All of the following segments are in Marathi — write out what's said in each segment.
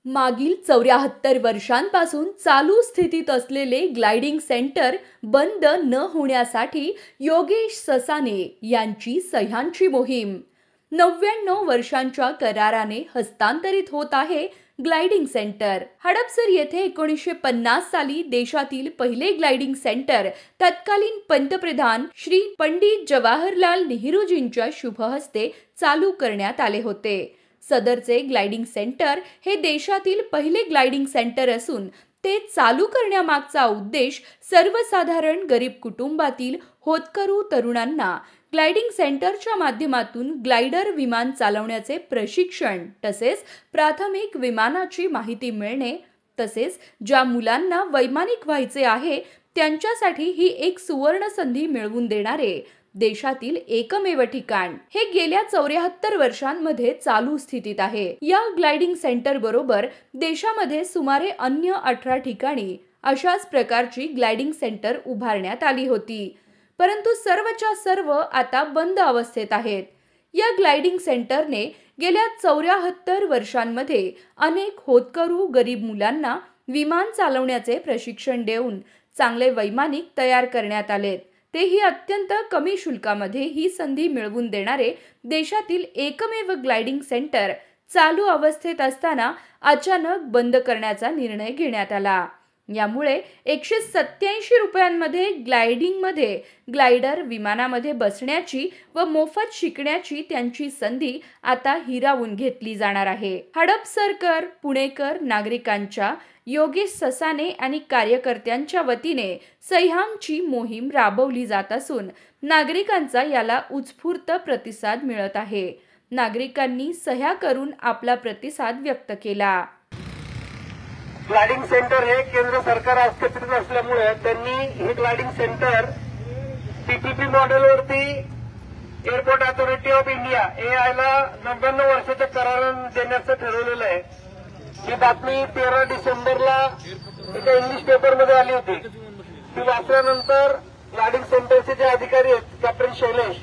मागील 74 वर्षांपासून चालू स्थितीत असलेले ग्लायडिंग सेंटर बंद न होण्यासाठी योगेश ससाने यांची सह्यांची मोहीम 99 वर्षांच्या कराराने हस्तांतरित होत आहे ग्लायडिंग सेंटर। हडपसर येथे 1950 साली देशातील पहिले ग्लायडिंग सेंटर तत्कालीन पंतप्रधान श्री पंडित जवाहरलाल नेहरूजींच्या शुभ हस्ते चालू करण्यात आले होते। सदरचे ग्लायडिंग सेंटर हे देशातील पहिले ग्लायडिंग सेंटर असून ते चालू करण्यामागचा उद्देश सर्वसाधारण गरीब कुटुंबातील होतकरू तरुणांना ग्लायडिंग सेंटरच्या माध्यमातून ग्लायडर विमान चालवण्याचे प्रशिक्षण तसेच प्राथमिक विमानाची माहिती मिळणे तसेच ज्या मुलांना वैमानिक व्हायचे आहे त्यांच्यासाठी ही एक सुवर्ण संधी मिळवून देणारे देशातील एकमेव ठिकाण हे गेल्या 74 वर्षांमध्ये चालू स्थितीत आहे। या ग्लायडिंग सेंटर बरोबर देशामध्ये सुमारे अन्य 18 ठिकाणी अशाच प्रकारची ग्लायडिंग सेंटर उभारण्यात आली होती, परंतु सर्वच्या सर्व आता बंद अवस्थेत आहेत। या ग्लायडिंग सेंटरने गेल्या 74 वर्षांमध्ये अनेक होतकरू गरीब मुलांना विमान चालवण्याचे प्रशिक्षण देऊन चांगले वैमानिक तयार करण्यात आलेत, तेही अत्यंत कमी शुल्कामध्ये। ही संधी मिळवून देणारे देशातील एकमेव ग्लायडिंग सेंटर चालू अवस्थेत असताना अचानक बंद करण्याचा निर्णय घेण्यात आला। यामुळे 187 रुपयांमध्ये ग्लायडर विमानामध्ये बसण्याची व मोफत शिकण्याची त्यांची संधी आता हिरावून घेतली जाणार आहे। हडपसरकर पुणेकर नागरिकांच्या योगेश ससाने आणि कार्यकर्त्यांच्या वतीने सह्यांची मोहीम राबवली जात असून नागरिकांचा याला उत्स्फूर्त प्रतिसाद मिळत आहे। नागरिकांनी सह्या करून आपला प्रतिसाद व्यक्त केला। ग्लायडिंग सेंटर हे केंद्र सरकार आस्थापित असल्यामुळे त्यांनी हे ग्लायडिंग सेंटर पीपीपी मॉडेलवरती एअरपोर्ट अथॉरिटी ऑफ इंडिया एआयला 99 वर्षाच्या कराराने देण्याचं ठरवलेलं आहे। ही बातमी 13 डिसेंबरला एका इंग्लिश पेपरमध्ये आली होती। ती वाचल्यानंतर ग्लायडिंग सेंटरचे जे अधिकारी आहेत कॅप्टन शैलेश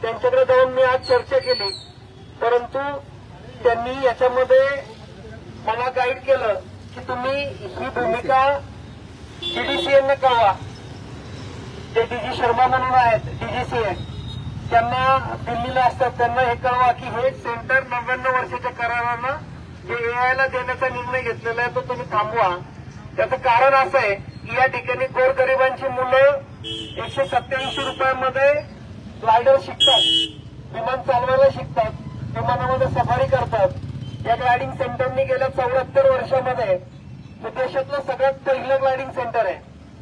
त्यांच्याकडे जाऊन मी आज चर्चा केली, परंतु त्यांनी याच्यामध्ये मला गाईड केलं की तुम्ही ही भूमिका डीजीसीएने कळवा। जे डीजी शर्मा म्हणून आहेत डीजीसीए त्यांना दिल्लीला असतात, त्यांना हे कळवा की हे सेंटर 99 वर्षाच्या करारानं जे एआयला देण्याचा निर्णय घेतलेला आहे तो तुम्ही थांबवा। त्याचं कारण असं आहे की या ठिकाणी गोरगरिबांची मुलं 187 रुपयांमध्ये ग्लायडर शिकतात, विमान चालवायला शिकतात, विमानामध्ये सफारी करतात। या ग्लायडिंग सेंटरनी गेल्या 74 वर्षामध्ये देशातलं सगळ्यात पहिलं ग्लायडिंग सेंटर आहे।